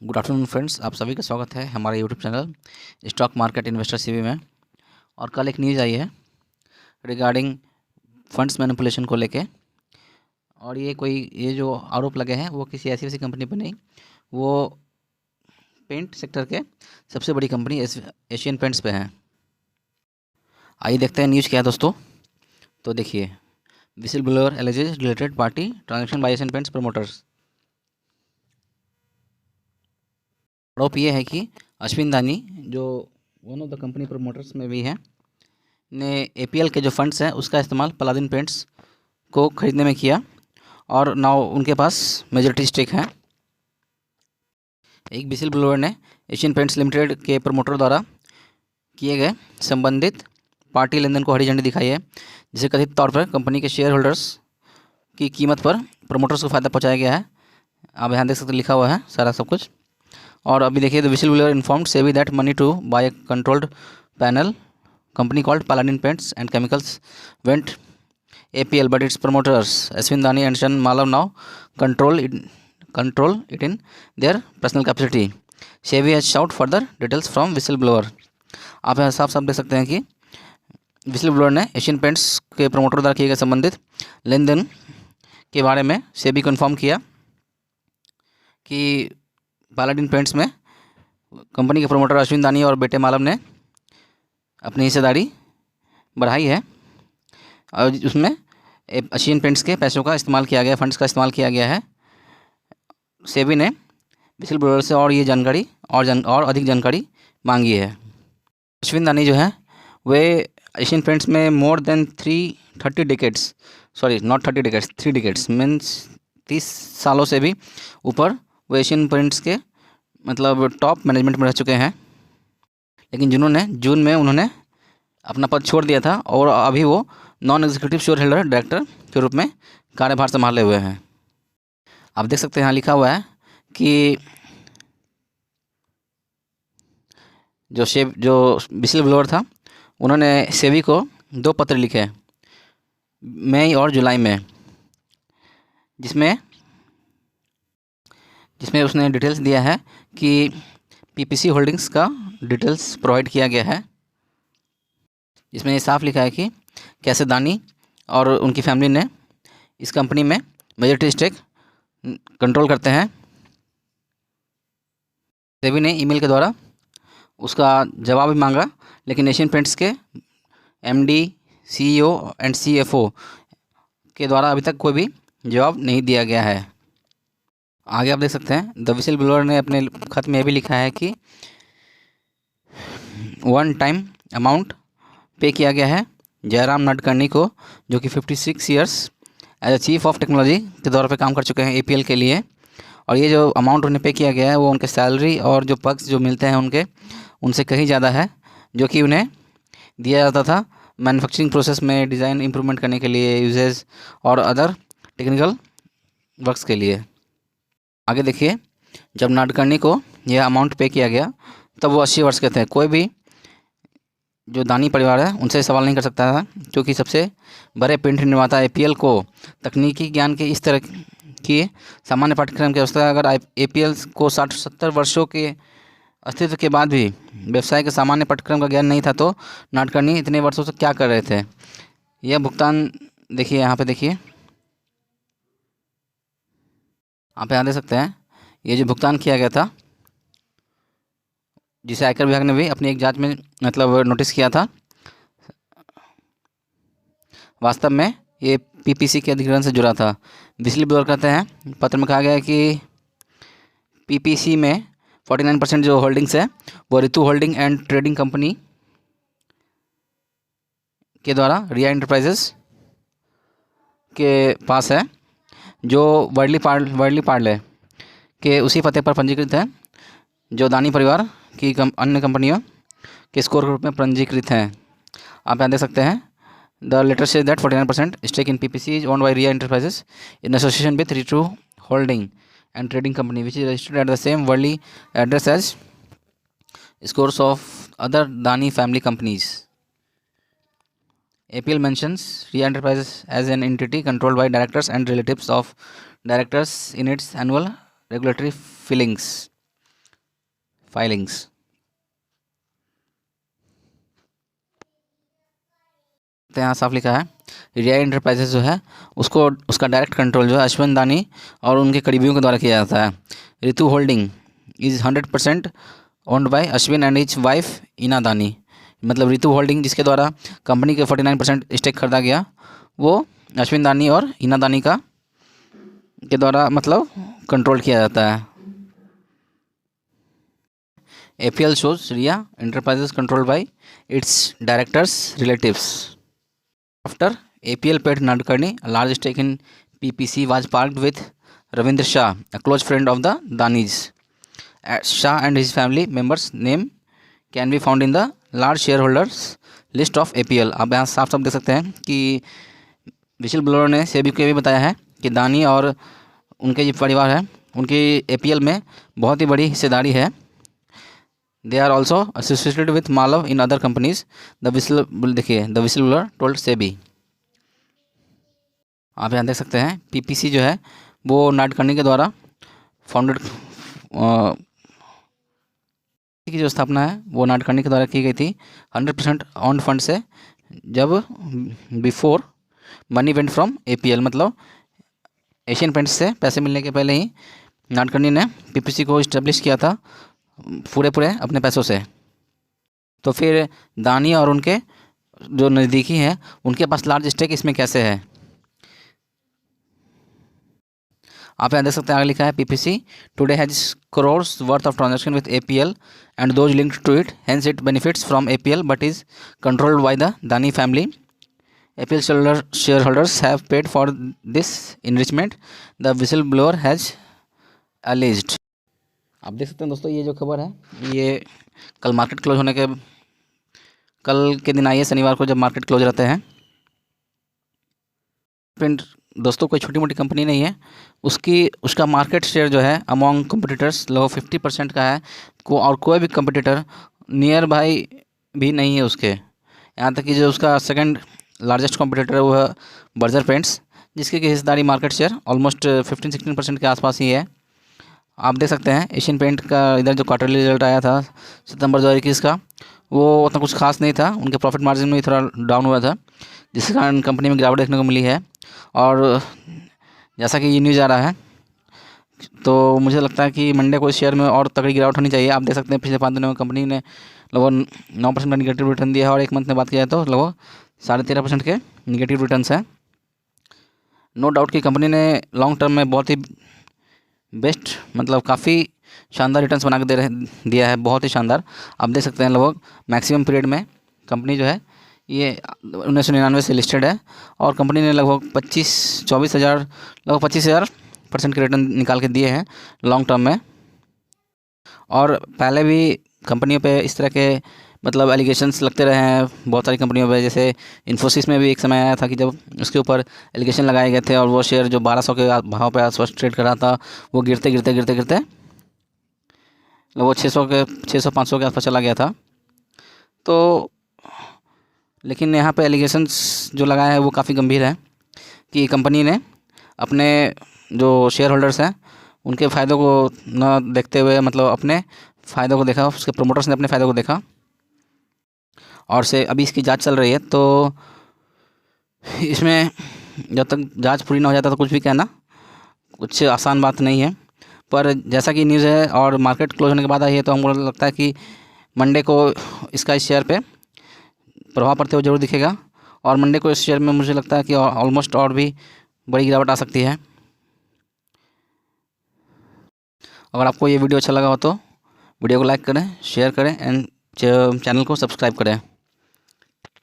Good afternoon friends, आप सभी का स्वागत है हमारे YouTube channel stock market investor CV में। और कल एक न्यूज़ आई है रिगार्डिंग फंड्स मैनिपुलेशन को लेके। और ये जो आरोप लगे हैं वो किसी ऐसी कंपनी पर नहीं, वो पेंट सेक्टर के सबसे बड़ी कंपनी एशियन पेंट्स पे हैं। आइए देखते हैं न्यूज़ क्या है दोस्तों। तो देखिए, whistle blower alleges related party transaction by Asian paints promoters. आरोप ये है कि अश्विन दानी, जो one of the company promoters में भी है, ने एपीएल के जो फंड्स हैं उसका इस्तेमाल पलादिन पेंट्स को ख़रीदने में किया और नाउ उनके पास मेजॉरिटी स्टेक है। एक विसिल ब्लोअर ने एशियन पेंट्स लिमिटेड के प्रमोटर द्वारा किए गए संबंधित पार्टी लेनदेन को हरी झंडी दिखाई है, जिसे कथित तौर पर कंपनी के शेयर होल्डर्स की कीमत पर प्रमोटर्स को फ़ायदा पहुँचाया गया है। आप यहाँ देख सकते, लिखा हुआ है सारा सब कुछ। और अभी देखिए, the whistle blower informed SEBI that money to buy a controlled panel company called Paladin Paints and Chemicals went APL, but its promoters Ashwin Dani and Shan Malav now control it in their personal capacity. SEBI has shout further details from whistleblower. आप यहाँ साफ साफ देख सकते हैं कि whistle blower ने Asian paints के प्रमोटर द्वारा किए गए संबंधित लेन देन के बारे में सेबी को इन्फॉर्म किया कि पालाडिन पेंट्स में कंपनी के प्रमोटर अश्विन दानी और बेटे मालव ने अपनी हिस्सेदारी बढ़ाई है और उसमें एशियन पेंट्स के पैसों का इस्तेमाल किया गया, फंड्स का इस्तेमाल किया गया है। सेबी ने विसिल ब्लोअर से और ये जानकारी और अधिक जानकारी मांगी है। अश्विन दानी जो है वे एशियन पेंट्स में मोर देन 3 डिकेट्स मीन्स 30 सालों से भी ऊपर वो एशियन पेंट्स के मतलब टॉप मैनेजमेंट में रह चुके हैं। लेकिन जिन्होंने जून में उन्होंने अपना पद छोड़ दिया था और अभी वो non executive share holder director के रूप में कार्यभार संभाले हुए हैं। आप देख सकते हैं यहाँ लिखा हुआ है कि जो विसिल ब्लोअर था उन्होंने सेबी को 2 पत्र लिखे मई और जुलाई में, जिसमें उसने डिटेल्स दिया है कि पीपीसी होल्डिंग्स का डिटेल्स प्रोवाइड किया गया है, जिसमें ये साफ लिखा है कि कैसे दानी और उनकी फैमिली ने इस कंपनी में मेजॉरिटी स्टेक कंट्रोल करते हैं। सेबी ने ईमेल के द्वारा उसका जवाब भी मांगा, लेकिन एशियन पेंट्स के एमडी, सीईओ एंड सीएफओ के द्वारा अभी तक कोई भी जवाब नहीं दिया गया है। आगे आप देख सकते हैं, द विसिल ब्लोअर ने अपने खत में भी लिखा है कि 1 टाइम अमाउंट पे किया गया है जयराम नाडकर्णी को, जो कि 56 years as a chief of technology के दौर पे काम कर चुके हैं एपीएल के लिए। और ये जो अमाउंट उन्हें पे किया गया है वो उनके सैलरी और जो पर्क्स जो मिलते हैं उनसे कहीं ज़्यादा है, जो कि उन्हें दिया जाता था मैन्युफैक्चरिंग प्रोसेस में डिज़ाइन इम्प्रूवमेंट करने के लिए, यूजेज और अदर टेक्निकल वर्क्स के लिए। आगे देखिए, जब नाडकर्णी को यह अमाउंट पे किया गया तब वो 80 वर्ष के थे। कोई भी जो दानी परिवार है उनसे सवाल नहीं कर सकता था, क्योंकि सबसे बड़े पेंट निर्माता एपीएल को तकनीकी ज्ञान के इस तरह की सामान्य पाठ्यक्रम की अवस्था, अगर एपीएल को 60-70 वर्षों के अस्तित्व के बाद भी व्यवसाय के सामान्य पाठ्यक्रम का ज्ञान नहीं था, तो नाडकर्णी इतने वर्षों से क्या कर रहे थे। यह भुगतान देखिए, यहाँ पे देखिए, आप यहाँ देख सकते हैं ये जो भुगतान किया गया था, जिसे आयकर विभाग ने भी अपनी एक जांच में मतलब नोटिस किया था, वास्तव में ये पीपीसी के अधिग्रहण से जुड़ा था। विसिल ब्लोअर कहते हैं, पत्र में कहा गया है कि पीपीसी में 49% जो होल्डिंग्स है वो ऋतु होल्डिंग एंड ट्रेडिंग कंपनी के द्वारा रिया एंटरप्राइजेस के पास है, जो वर्ली पार्ले के उसी पते पर पंजीकृत है जो दानी परिवार की अन्य कंपनियों के स्कोर के रूप में पंजीकृत हैं। आप यहाँ देख सकते हैं, the letter says that 49% stake in PPC is owned by Riya enterprises in association with Ritu holding and trading company which is registered at the same Worli address as scores of other Dani family companies. APL mentions Ria Enterprises as an entity controlled by directors and relatives of directors in its annual regulatory filings. Filings. तो यहाँ साफ लिखा है रिया enterprises जो है उसको उसका direct control जो है अश्विन दानी और उनके करीबियों के द्वारा किया जाता है। Ritu holding is 100% owned by Ashwin and his wife Eena Dani. मतलब रितु होल्डिंग जिसके द्वारा कंपनी के 49% स्टेक खरीदा गया वो अश्विन दानी और ईना दानी का के द्वारा मतलब कंट्रोल किया जाता है। APL shows Ria Enterprises controlled by its directors' relatives. After APL paid Nadkarni a large stake in PPC was parked with Ravindra Shah, a close friend of the Danis. Shah and his family members' name can be found in the large shareholders list of APL. आप यहाँ साफ साफ देख सकते हैं कि विशिल blower ने सेबी को ये भी बताया है कि दानी और उनके जो परिवार है उनकी APL में बहुत ही बड़ी हिस्सेदारी है। They are also associated with Malav in other companies. देखिए the whistle blower told SEBI. आप यहाँ देख सकते हैं PPC जो है वो नाडकर्णी के द्वारा फाउंडेड की जो स्थापना है वो नाडकर्णी के द्वारा की गई थी 100% ऑन फंड से, जब before money went from APL, मतलब एशियन पेंट्स से पैसे मिलने के पहले ही नाडकर्णी ने PPC को इस्टेब्लिश किया था पूरे अपने पैसों से। तो फिर दानी और उनके जो नज़दीकी हैं उनके पास लार्ज स्टेक इसमें कैसे है? आप यहाँ देख सकते हैं आगे लिखा है PPC today has crores worth of transaction with APL and those linked to it, hence it benefits from APL but is controlled by the Dani family. APL shareholders have paid for this enrichment, the whistleblower has alleged। आप देख सकते हैं दोस्तों ये जो खबर है ये कल मार्केट क्लोज होने के कल के दिन आई है, शनिवार को जब मार्केट क्लोज रहते हैं। प्रिंट दोस्तों कोई छोटी मोटी कंपनी नहीं है, उसका मार्केट शेयर जो है अमॉन्ग कंपटीटर्स लगभग 50% का है और कोई भी कंपटीटर नियर बाई भी नहीं है उसके। यहाँ तक कि जो उसका सेकंड लार्जेस्ट कंपटीटर है वो है बर्जर पेंट्स, जिसकी की हिस्सेदारी मार्केट शेयर ऑलमोस्ट 15-16% के आसपास ही है। आप देख सकते हैं एशियन पेंट का इधर जो क्वार्टरली रिजल्ट आया था सितंबर 2021 का वो उतना कुछ खास नहीं था, उनके प्रॉफिट मार्जिन में थोड़ा डाउन हुआ था जिसके कारण कंपनी में गिरावट देखने को मिली है। और जैसा कि ये न्यूज़ आ रहा है तो मुझे लगता है कि मंडे को इस शेयर में और तगड़ी गिरावट होनी चाहिए। आप देख सकते हैं पिछले 5 दिनों में कंपनी ने लगभग 9% का निगेटिव रिटर्न दिया है और एक मंथ में बात किया तो लगभग 13.5% के निगेटिव रिटर्न्स हैं। नो डाउट कि कंपनी ने लॉन्ग टर्म में बहुत ही बेस्ट मतलब काफ़ी शानदार रिटर्न्स बना के दिया है, बहुत ही शानदार। आप देख सकते हैं लगभग मैक्सिमम पीरियड में कंपनी जो है ये 1999 से लिस्टेड है और कंपनी ने लगभग 25,000% के रिटर्न निकाल के दिए हैं लॉन्ग टर्म में। और पहले भी कंपनियों पे इस तरह के मतलब एलिगेशंस लगते रहे हैं बहुत सारी कंपनियों पे, जैसे इन्फोसिस में भी एक समय आया था कि जब उसके ऊपर एलिगेशन लगाए गए थे और वो शेयर जो 1200 के भाव पे आसपास ट्रेड कर रहा था वो गिरते वो 600-500 के आसपास चला गया था। तो लेकिन यहाँ पे एलिगेशंस जो लगाया है वो काफ़ी गंभीर है कि कंपनी ने अपने जो शेयर होल्डर्स हैं उनके फ़ायदों को न देखते हुए मतलब अपने फ़ायदों को देखा, उसके प्रोमोटर्स ने अपने फ़ायदों को देखा और से अभी इसकी जांच चल रही है। तो इसमें जब तक जांच पूरी ना हो जाता तो कुछ भी कहना कुछ आसान बात नहीं है। पर जैसा कि न्यूज़ है और मार्केट क्लोज होने के बाद आई है तो हमको लगता है कि मंडे को इसका इस शेयर पे प्रभाव पड़ते हुए जरूर दिखेगा और मंडे को इस शेयर में मुझे लगता है कि ऑलमोस्ट और भी बड़ी गिरावट आ सकती है। अगर आपको ये वीडियो अच्छा लगा हो तो वीडियो को लाइक करें, शेयर करें एंड चैनल को सब्सक्राइब करें।